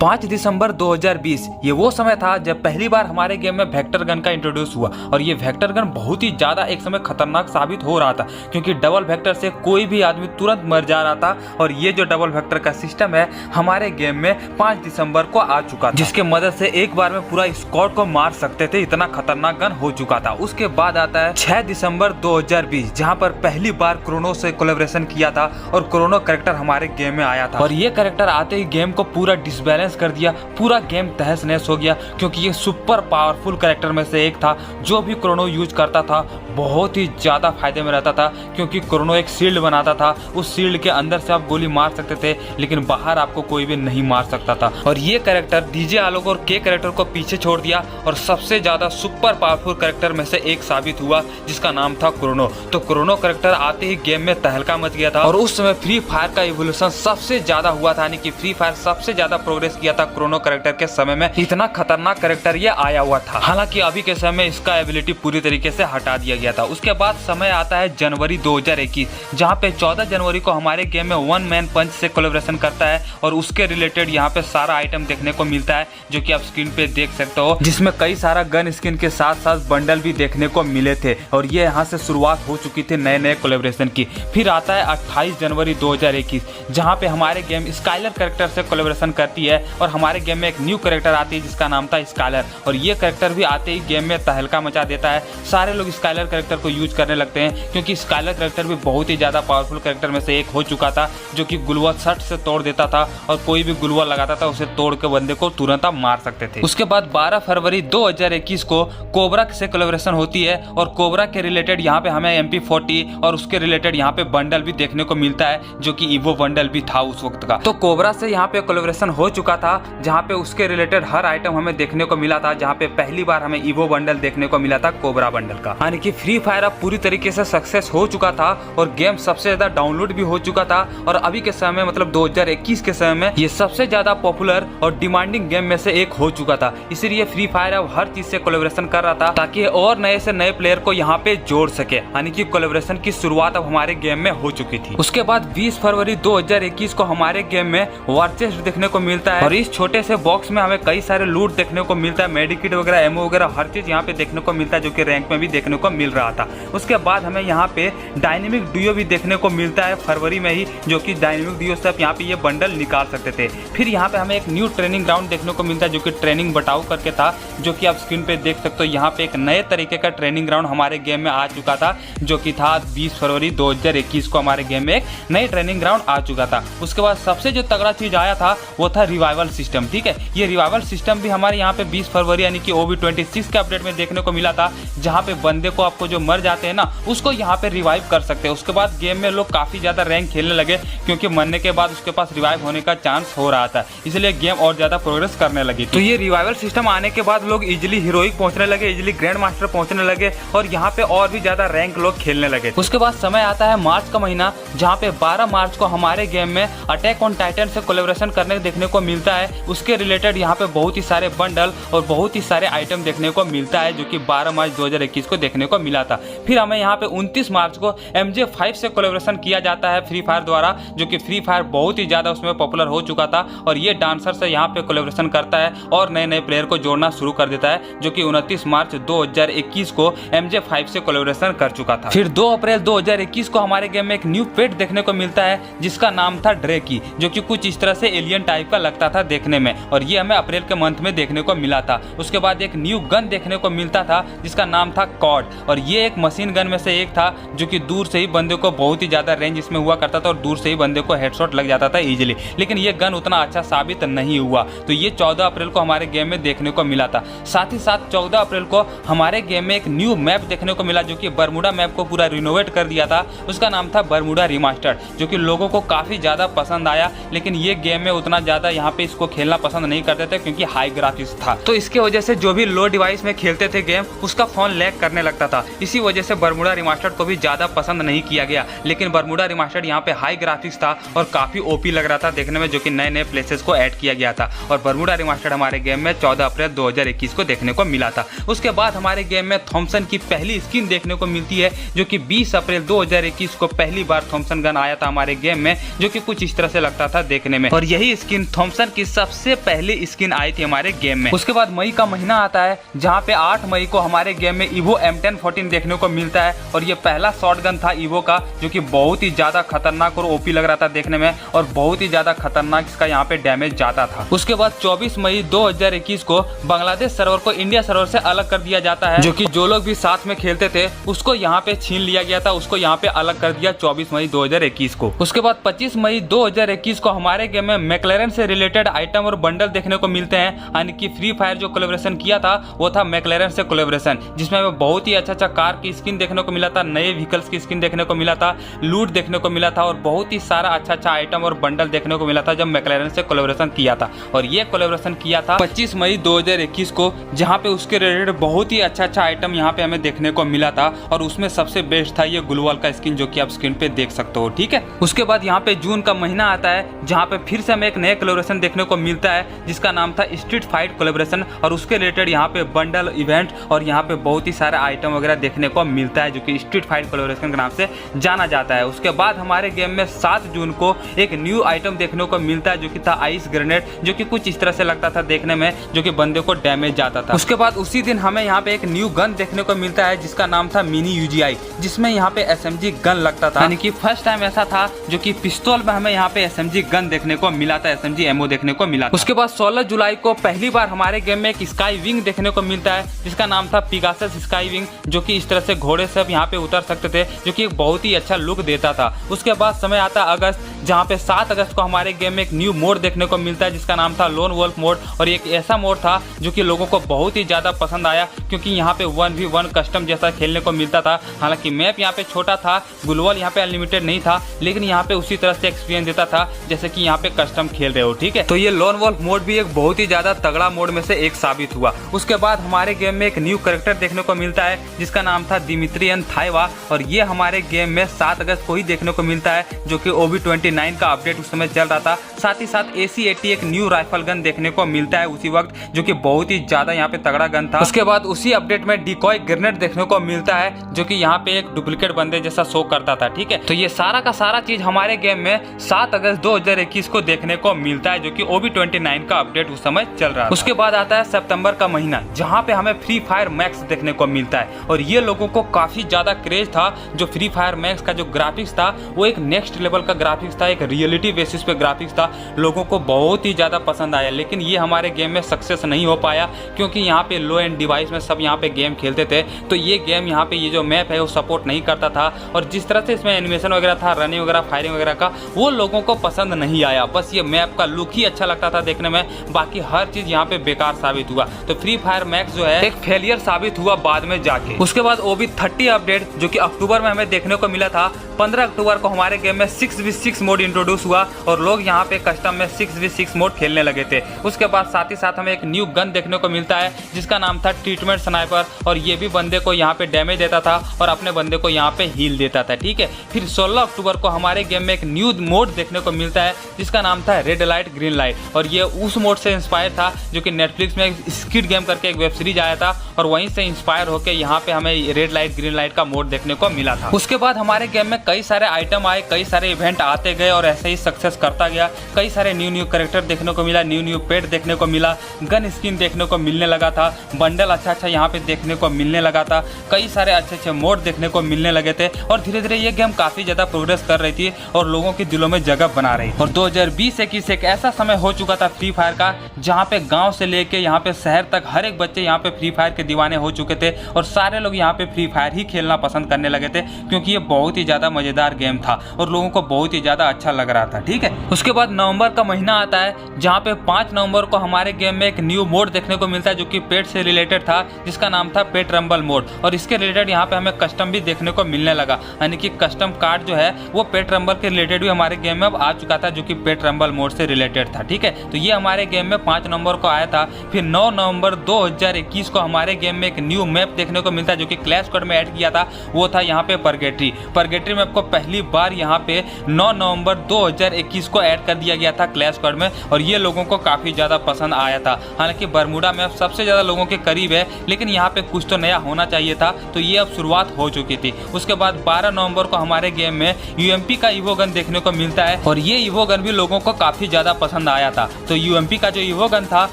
Speaker 1: 5 दिसंबर 2020 ये वो समय था जब पहली बार हमारे गेम में वेक्टर गन का इंट्रोड्यूस हुआ। और ये वेक्टर गन बहुत ही ज़्यादा एक समय खतरनाक साबित हो रहा था, क्योंकि डबल वेक्टर से कोई भी आदमी तुरंत मर जा रहा था। और ये जो डबल वेक्टर का सिस्टम है हमारे गेम में 5 दिसंबर को आ चुका था, जिसके मदद से एक बार में पूरा स्क्वाड को मार सकते थे। इतना खतरनाक गन हो चुका था। उसके बाद आता है 6 दिसंबर 2020, जहाँ पर पहली बार क्रोनो से कोलैबोरेशन किया था और क्रोनो कैरेक्टर हमारे गेम में आया था। और ये कैरेक्टर आते ही गेम को पूरा डिसबैलेंस बैलेंस कर दिया, पूरा गेम तहस नहस हो गया, क्योंकि ये सुपर पावरफुल कैरेक्टर में से एक था। जो भी क्रोनो यूज करता था बहुत ही ज़्यादा फायदे में रहता था, क्योंकि क्रोनो एक शील्ड बनाता था। उस शील्ड के अंदर से आप गोली मार सकते थे, लेकिन बाहर आपको कोई भी नहीं मार सकता था। और ये कैरेक्टर डीजे आलोक और के कैरेक्टर को पीछे छोड़ दिया और सबसे ज़्यादा सुपर पावरफुल कैरेक्टर में से एक साबित हुआ, जिसका नाम था क्रोनो। तो क्रोनो कैरेक्टर आते ही गेम में तहलका मच गया था और उस समय फ्री फायर का इवोल्यूशन सबसे ज्यादा हुआ था, यानी कि फ्री फायर सबसे ज्यादा प्रोग्रेस किया था क्रोनो कैरेक्टर के समय में। इतना खतरनाक कैरेक्टर ये आया हुआ था। हालांकि अभी के समय में इसका एबिलिटी पूरी तरीके से हटा दिया गया था। उसके बाद समय आता है जनवरी 2021, जहाँ पे 14 जनवरी को हमारे गेम में वन मैन पंच से कोलैबोरेशन करता है और उसके रिलेटेड यहाँ पे सारा आइटम देखने को मिलता है, जो कि आप स्क्रीन पे देख सकते हो, जिसमें कई सारा गन स्किन के साथ साथ बंडल भी देखने को मिले थे। और ये यहाँ से शुरुआत हो चुकी थी नए नए कोलैबोरेशन की। फिर आता है 28 जनवरी 2021, जहाँ पे हमारे गेम स्काइलर कैरेक्टर से कोलैबोरेशन करती है और हमारे गेम में एक न्यू कैरेक्टर आती है जिसका नाम था स्काइलर। और ये कैरेक्टर भी आते ही गेम में तहलका मचा देता है। सारे लोग स्काइलर कैरेक्टर को यूज करने लगते हैं, क्योंकि स्काइलर कैरेक्टर भी बहुत ही ज़्यादा पावरफुल कैरेक्टर में से एक हो चुका था, जो कि गुलवा शट से तोड़ देता था और कोई भी गुलवा लगाता था उसे तोड़ के बंदे को तुरंत आप मार सकते थे। उसके बाद 12 फरवरी 2021 को कोबरा से कोलैबोरेशन होती है और कोबरा के रिलेटेड यहाँ पे हमें MP40 और उसके रिलेटेड यहाँ पे बंडल भी देखने को मिलता है, जो कि ईवो बंडल भी था उस वक्त का। तो कोबरा से यहाँ पे कोलैबोरेशन हो चुका था, जहाँ पे उसके रिलेटेड हर आइटम हमें देखने को मिला था, जहाँ पे पहली बार हमें ईवो बंडल देखने को मिला था कोबरा बंडल का। यानी कि फ्री फायर अब पूरी तरीके से सक्सेस हो चुका था और गेम सबसे ज्यादा डाउनलोड भी हो चुका था। और अभी के समय मतलब 2021 के समय में ये सबसे ज्यादा पॉपुलर और डिमांडिंग गेम में से एक हो चुका था। इसीलिए फ्री फायर अब हर चीज से कोलैबोरेशन कर रहा था, ताकि और नए से नए प्लेयर को यहाँ पे जोड़ सके। यानी कि कोलैबोरेशन की शुरुआत अब हमारे गेम में हो चुकी थी। उसके बाद 20 फरवरी 2021 को हमारे गेम में वार चेस्ट देखने को मिलता है और इस छोटे से बॉक्स में हमें कई सारे लूट देखने को मिलता है, मेडिकिट वगैरह, एमओ वगैरह, हर चीज यहाँ पे देखने को मिलता है, जो कि रैंक में भी देखने को मिल रहा था। उसके बाद हमें यहाँ पे डायनेमिक डुओ भी देखने को मिलता है फरवरी में ही, जो कि डायनेमिक डुओ से आप यहाँ पे ये बंडल निकाल सकते थे। फिर यहाँ पे हमें एक न्यू ट्रेनिंग ग्राउंड देखने को मिलता है, जो कि ट्रेनिंग बटाऊ करके था, जो कि आप स्क्रीन पे देख सकते हो। यहाँ पे एक नए तरीके का ट्रेनिंग ग्राउंड हमारे गेम में आ चुका था, जो कि था 20 फरवरी 2021 को हमारे गेम में एक नई ट्रेनिंग ग्राउंड आ चुका था। उसके बाद सबसे जो तगड़ा चीज आया था वो था रिवाइवल सिस्टम। ठीक है, ये रिवाइवल सिस्टम भी हमारे यहाँ पे 20 फरवरी यानी कि OB26 के अपडेट में देखने को मिला था, जहाँ पे बंदे को आपको जो मर जाते हैं ना उसको यहाँ पे रिवाइव कर सकते हैं। उसके बाद गेम में लोग काफी ज्यादा रैंक खेलने लगे, क्योंकि मरने के बाद उसके पास रिवाइव होने का चांस हो रहा था, इसलिए गेम और ज्यादा प्रोग्रेस करने लगी। तो ये रिवाइवल सिस्टम आने के बाद लोग इजिली हीरोइक पहुंचने लगे, इजिली ग्रैंड मास्टर पहुंचने लगे और यहाँ पे और भी ज्यादा रैंक लोग खेलने लगे। उसके बाद समय आता है मार्च का महीना, जहाँ पे 12 मार्च को हमारे गेम में अटैक ऑन टाइटन से कोलैबोरेशन करने देखने को मिलता है। उसके रिलेटेड यहाँ पे बहुत ही सारे बंडल और बहुत ही सारे आइटम देखने को मिलता है, जो कि 12 मार्च 2021 को देखने को मिला था। फिर हमें यहाँ पे 29 मार्च को MJ5 से कोलैबोरेशन किया जाता है फ्री फायर द्वारा, जो कि फ्री फायर बहुत ही ज्यादा उसमें पॉपुलर हो चुका था और ये डांसर से यहाँ पे कोलैबोरेशन करता है और नए नए प्लेयर को जोड़ना शुरू कर देता है, जो कि 29 मार्च 2021 को MJ5 से कोलैबोरेशन कर चुका था। फिर 2 अप्रैल 2021 को हमारे गेम में एक न्यू पेट देखने को मिलता है, जिसका नाम था ड्रेकी, जो कि कुछ इस तरह से एलियन टाइप का लगता था देखने में, और ये हमें अप्रैल के मंथ में देखने को मिला था। उसके बाद एक न्यू गन देखने को मिलता था जिसका नाम था कॉड, और ये एक मशीन गन में से एक था, जो कि दूर से ही बंदे को बहुत ही ज्यादा रेंज इसमें हुआ करता था और दूर से ही बंदे को हेडशॉट लग जाता था इजीली। लेकिन ये गन उतना अच्छा साबित नहीं हुआ, तो ये 14 अप्रैल को हमारे गेम में देखने को मिला था। साथ ही साथ 14 अप्रैल को हमारे गेम में एक न्यू मैप देखने को मिला, जो कि बरमूडा मैप को पूरा रिनोवेट कर दिया था। उसका नाम था बरमूडा रिमास्टर्ड, जो कि लोगों को काफी ज्यादा पसंद आया, लेकिन ये गेम में उतना ज्यादा यहाँ पे इसको खेलना पसंद नहीं करते थे, क्योंकि हाई ग्राफिक्स था। तो इसकी वजह से जो भी लो डिवाइस में खेलते थे गेम, उसका फोन लैग करने लगता था। इसी वजह से बरमूडा रिमास्टर्ड को भी ज्यादा पसंद नहीं किया गया। लेकिन बरमूडा रिमास्टर्ड यहाँ पे हाई ग्राफिक्स था और काफी ओपी लग रहा था देखने में, जो कि नए नए प्लेसेस को ऐड किया गया था। और बरमूडा रिमास्टर्ड हमारे गेम में 14 अप्रैल 2021 को देखने को मिला था। उसके बाद हमारे गेम में थॉमसन की पहली स्किन देखने को मिलती है, जो कि 20 अप्रैल 2021 को पहली बार थॉमसन गन आया था हमारे गेम में, जो कि कुछ इस तरह से लगता था देखने में। और यही स्किन थॉमसन की सबसे पहली स्किन आई थी हमारे गेम में। उसके बाद मई का महीना आता है, जहाँ पे 8 मई को हमारे गेम में ईवो M1014 देखने को मिलता है, और ये पहला शॉटगन था ईवो का, जो कि बहुत ही ज्यादा खतरनाक और ओपी लग रहा था देखने में, और बहुत ही ज्यादा खतरनाक इसका यहाँ पे डैमेज जाता था। उसके बाद 24 मई 2021 को बांग्लादेश सर्वर को इंडिया सर्वर से अलग कर दिया जाता है, जो कि जो लोग भी साथ में खेलते थे उसको यहाँ पे छीन लिया गया था, उसको यहाँ पे अलग कर दिया 24 मई 2021 को। उसके बाद 25 मई 2021 को हमारे गेम में मैकलेरन से रिलेटेड रिलेटेड आइटम और बंडल देखने को मिलते हैं। यानी कि फ्री फायर जो कोलैबोरेशन किया था वो था मैकलेरन से कोलैबोरेशन, जिसमें हमें बहुत ही अच्छा कार की स्किन देखने को मिला था, नए व्हीकल्स की स्किन देखने को मिला था, लूट देखने को मिला था और बहुत ही सारा अच्छा आइटम और बंडल देखने को मिला था जब मैकलेरन से कोलैबोरेशन किया था। और ये कोलैबोरेशन किया था 25 मई 2021 को, जहां पे उसके रिलेटेड बहुत ही अच्छा आइटम यहाँ पे हमें देखने को मिला था और उसमें सबसे बेस्ट था ये ग्लूवाल का स्किन, जो कि आप स्क्रीन पे देख सकते हो। ठीक है, उसके बाद यहाँ पे जून का महीना आता है जहाँ पे फिर से हमें एक नया कोलैबोरेशन देखने को मिलता है जिसका नाम था स्ट्रीट फाइट कोलैबोरेशन, और उसके रिलेटेड यहाँ पे बंडल इवेंट और यहाँ पे बहुत ही सारा आइटम वगैरह देखने को मिलता है जो कि स्ट्रीट फाइट कोलैबोरेशन के नाम से जाना जाता है। उसके बाद हमारे गेम में 7 जून को एक न्यू आइटम देखने को मिलता है जो कि था आइस ग्रेनेड, जो कि कुछ इस तरह से लगता था देखने में, जो कि बंदे को डैमेज जाता था। उसके बाद उसी दिन हमें यहाँ पे एक न्यू गन देखने को मिलता है जिसका नाम था मिनी यूजीआई, जिसमें यहाँ पे एसएमजी गन लगता था। यानी कि फर्स्ट टाइम ऐसा था जो कि पिस्तौल में हमें यहाँ पे एसएमजी गन देखने को मिला था, एसएमजी एमओ देखने को मिला था। उसके बाद 16 जुलाई को पहली बार हमारे गेम में एक स्काई विंग देखने को मिलता है जिसका नाम था पिगासस स्काई विंग, जो कि इस तरह से घोड़े से यहाँ पे उतर सकते थे, जो कि एक बहुत ही अच्छा लुक देता था। उसके बाद समय आता अगस्त, जहाँ पे 7 अगस्त को हमारे गेम में एक न्यू मोड देखने को मिलता है जिसका नाम था लोन वोल्फ मोड, और एक ऐसा मोड था जो कि लोगों को बहुत ही ज्यादा पसंद आया क्योंकि यहाँ पे 1v1 कस्टम जैसा खेलने को मिलता था। हालांकि मैप यहाँ पे छोटा था, ग्लोबल यहाँ पे अनलिमिटेड नहीं था, लेकिन यहाँ पे उसी तरह से एक्सपीरियंस देता था जैसे कि यहाँ पे कस्टम खेल रहे हो। ठीक है, तो ये लोन वोल्फ मोड भी एक बहुत ही ज्यादा तगड़ा मोड में से एक साबित हुआ। उसके बाद हमारे गेम में एक न्यू कैरेक्टर देखने को मिलता है जिसका नाम था दिमित्रियन थाइवा, और ये हमारे गेम में 7 अगस्त को ही देखने को मिलता है, जो कि OB29 का अपडेट उस समय चल रहा था। साथ ही साथ AC-80 एक न्यू राइफल गन देखने को मिलता है उसी वक्त, जो कि बहुत ही ज्यादा यहाँ पे तगड़ा गन था। उसके बाद उसी अपडेट में डिकॉय ग्रेनेड देखने को मिलता है जो कि यहाँ पे एक डुप्लीकेट बंदे जैसा शो करता था। ठीक है, तो ये सारा का सारा चीज हमारे गेम में 7 अगस्त 2021 को देखने को मिलता है, जो कि OB29 का अपडेट उस समय चल रहा है। उसके बाद आता है सितंबर का महीना, जहाँ पे हमें फ्री फायर मैक्स देखने को मिलता है, और ये लोगों को काफी ज्यादा क्रेज था। जो फ्री फायर मैक्स का जो ग्राफिक्स था वो एक नेक्स्ट लेवल का ग्राफिक्स था, एक रियलिटी बेसिस पे ग्राफिक्स था, लोगों को बहुत ही ज्यादा पसंद आया। लेकिन ये हमारे गेम में सक्सेस नहीं हो पाया क्योंकि यहाँ पे लो एंड डिवाइस में सब यहाँ पे गेम खेलते थे, तो ये गेम यहाँ पे ये जो मैप है वो सपोर्ट नहीं करता था, और जिस तरह से इसमें एनिमेशन वगैरह था, रनिंग वगैरह, फायरिंग वगैरह का, वो लोगों को पसंद नहीं आया। बस ये मैप का लुक ही अच्छा लगता था देखने में, बाकी हर चीज यहाँ पे बेकार साबित हुआ। तो फ्री फायर मैक्स जो है एक फेलियर साबित हुआ बाद में जाके। उसके बाद OB30 अपडेट जो कि अक्टूबर में हमें देखने को मिला था, 15 अक्टूबर को हमारे गेम में 6v6 मोड इंट्रोड्यूस हुआ और लोग यहाँ पे कस्टम में 6v6 मोड खेलने लगे थे। उसके बाद साथ ही साथ हमें एक न्यू गन देखने को मिलता है जिसका नाम था ट्रीटमेंट स्नाइपर, और ये भी बंदे को यहाँ पे डैमेज देता था और अपने बंदे को यहाँ पे हील देता था। ठीक है, फिर 16 अक्टूबर को हमारे गेम में एक न्यू मोड देखने को मिलता है जिसका नाम था रेड लाइट ग्रीन लाइट, और ये उस मोड से इंस्पायर था जो कि नेटफ्लिक्स में स्क्विड गेम करके एक वेब सीरीज आया था, और वहीं से इंस्पायर होकर यहाँ पे हमें रेड लाइट ग्रीन लाइट का मोड देखने को मिला था। उसके बाद हमारे गेम में कई सारे आइटम आए, कई सारे इवेंट आते गए और ऐसे ही सक्सेस करता गया। कई सारे न्यू कैरेक्टर देखने को मिला, न्यू पेट देखने को मिला, गन स्किन देखने को मिलने लगा था, बंडल अच्छा यहाँ पे देखने को मिलने लगा था, कई सारे अच्छे मोड देखने को मिलने लगे थे, और धीरे धीरे ये गेम काफी ज्यादा प्रोग्रेस कर रही थी और लोगों के दिलों में जगह बना रही। और 2020-21 एक ऐसा समय हो चुका था फ्री फायर का जहाँ पे गाँव से लेके यहाँ पे शहर तक हर एक बच्चे यहाँ पे फ्री फायर के दीवाने हो चुके थे, और सारे लोग यहाँ पे फ्री फायर ही खेलना पसंद करने लगे थे क्योंकि ये बहुत ही ज्यादा मजेदार गेम था और लोगों को बहुत ही ज्यादा अच्छा लग रहा था। ठीक है, उसके बाद नवंबर का महीना आता है जहाँ पे 5 नवंबर को हमारे गेम में एक न्यू मोड देखने को मिलता है जो कि पेट से रिलेटेड था, जिसका नाम था पेट रंबल मोड, और इसके रिलेटेड यहाँ पे हमें कस्टम भी देखने को मिलने लगा। यानी कि कस्टम कार्ड जो है वो पेट रंबल के रिलेटेड भी हमारे गेम में अब आ चुका था जो कि पेट रंबल मोड से रिलेटेड था। ठीक है, तो ये हमारे गेम में 5 नवंबर को आया था। फिर 9 नवंबर 2021 को हमारे गेम में एक न्यू मैप देखने को मिलता है जो कि क्लैश स्क्वाड में ऐड किया था, वो था यहाँ पे परगेटरी मैप को पहली बार यहाँ पे 9 नवंबर 2021 को ऐड कर दिया गया था क्लैश स्क्वाड में, और ये लोगों को काफी ज्यादा पसंद आया था। हालांकि बरमूडा मैप सबसे ज्यादा लोगों के करीब है, लेकिन यहाँ पे कुछ तो नया होना चाहिए था, तो ये अब शुरुआत हो चुकी थी। उसके बाद 12 नवंबर को हमारे गेम में UMP का ईवो गन देखने को मिलता है, और ये ईवो गन भी लोगों को काफी ज्यादा पसंद आया था। तो UMP का जो ईवो गन था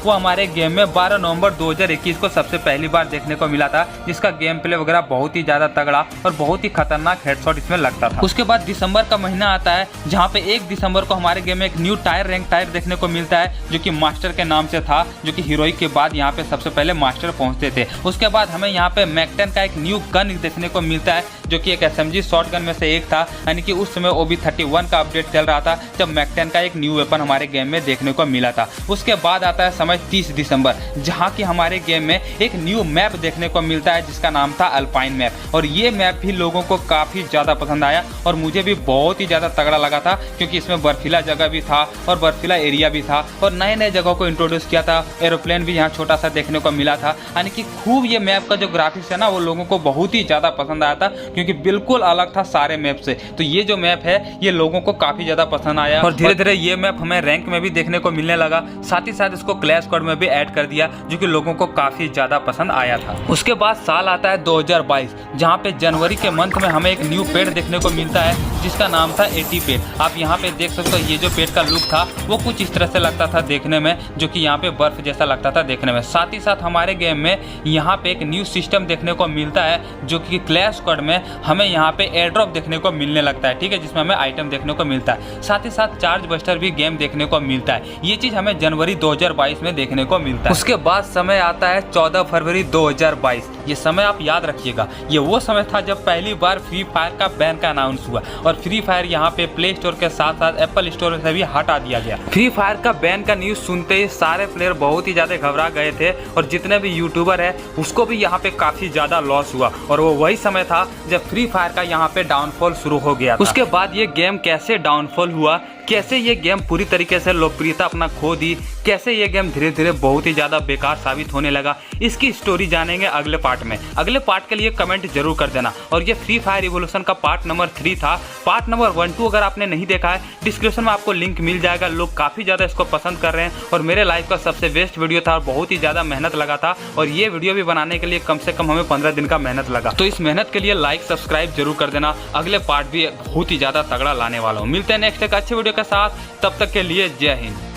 Speaker 1: वो हमारे गेम में 12 नवंबर 2021 को सबसे पहली बार देखने को मिला था, जिसका गेम प्ले वगैरह बहुत ही ज्यादा तगड़ा और बहुत ही खतरनाक हेडशॉट इसमें लगता था। उसके बाद दिसंबर का महीना आता है जहाँ पे 1 दिसंबर को हमारे गेम में एक न्यू टायर रैंक टायर देखने को मिलता है जो कि मास्टर के नाम से था, जो कि हीरोइक के बाद यहाँ पे सबसे पहले मास्टर पहुंचते थे। उसके बाद हमें यहाँ पे मैक-10 का एक न्यू गन देखने को मिलता है जो कि एक SMG शॉटगन में से एक था, यानी कि उस समय OB31 का अपडेट चल रहा था जब मैक-10 का एक न्यू वेपन हमारे गेम गेम में देखने को मिला था। उसके बाद आता है समय 30 दिसंबर, जहाँ की हमारे गेम में एक न्यू मैप देखने को मिलता है जिसका नाम था अल्पाइन मैप। और ये मैप भी लोगों को काफ़ी ज़्यादा पसंद आया और मुझे भी बहुत ही ज़्यादा तगड़ा लगा था, क्योंकि इसमें बर्फीला जगह भी था और बर्फीला एरिया भी था और नए नए जगहों को इंट्रोड्यूस किया था। एरोप्लेन भी यहाँ छोटा सा देखने को मिला था। यानी कि खूब ये मैप का जो ग्राफिक्स है ना, वो लोगों को बहुत ही ज़्यादा पसंद आया था, क्योंकि बिल्कुल अलग था सारे मैप से। तो ये जो मैप है ये लोगों को काफ़ी ज़्यादा पसंद आया और धीरे धीरे ये मैप हमें रैंक में भी देखने को मिलने लगा। साथ ही साथ इसको क्लैश स्क्वाड में भी ऐड कर दिया, जो कि लोगों को काफ़ी ज़्यादा पसंद आया था। उसके बाद साल आता है 2022, जहाँ पे जनवरी के मंथ में हमें एक न्यू पेड़ देखने को मिलता है जिसका नाम था एटी पेड़। आप यहाँ पे देख सकते हो, ये जो पेड़ का लुक था वो कुछ इस तरह से लगता था देखने में, जो कि यहाँ पे बर्फ जैसा लगता था देखने में। साथ ही साथ हमारे गेम में यहाँ पे एक न्यू सिस्टम देखने को मिलता है, जो कि क्लैश स्क्वाड में हमें यहाँ पे एयर ड्रॉप देखने को मिलने लगता है, ठीक है, जिसमें हमें आइटम देखने को मिलता है। साथ ही साथ चार्ज बस्टर भी गेम देखने को मिलता है। ये चीज़ हमें जनवरी 2022 में देखने को मिलता है। उसके बाद समय आता है 14 फरवरी 2022। ये समय आप याद रखिएगा, ये वो समय था जब पहली बार फ्री फायर का बैन का अनाउंस हुआ और फ्री फायर यहाँ पे प्ले स्टोर के साथ साथ एप्पल स्टोर से भी हटा दिया गया। फ्री फायर का बैन का न्यूज़ सुनते ही सारे प्लेयर बहुत ही ज़्यादा घबरा गए थे और जितने भी यूट्यूबर है उसको भी यहाँ पे काफ़ी ज़्यादा लॉस हुआ। और वो वही समय था जब फ्री फायर का यहाँ पे डाउनफॉल शुरू हो गया था। उसके बाद ये गेम कैसे डाउनफॉल हुआ, कैसे ये गेम पूरी तरीके से लोकप्रियता अपना खो दी, कैसे ये गेम धीरे धीरे बहुत ही ज़्यादा बेकार साबित होने लगा, इसकी स्टोरी जानेंगे अगले पार्ट में। अगले पार्ट के लिए कमेंट जरूर कर देना। और ये फ्री फायर रिवॉल्यूशन का पार्ट नंबर 3 था। पार्ट नंबर 1, 2 अगर आपने नहीं देखा है, डिस्क्रिप्शन में आपको लिंक मिल जाएगा। लोग काफ़ी ज़्यादा इसको पसंद कर रहे हैं और मेरे लाइफ का सबसे बेस्ट वीडियो था और बहुत ही ज़्यादा मेहनत लगा था। और ये वीडियो भी बनाने के लिए कम से कम हमें 15 दिन का मेहनत लगा। तो इस मेहनत के लिए लाइक सब्सक्राइब जरूर कर देना। अगले पार्ट भी बहुत ही ज़्यादा तगड़ा लाने वाला हूँ। मिलते हैं नेक्स्ट एक अच्छे वीडियो के साथ, तब तक के लिए जय हिंद।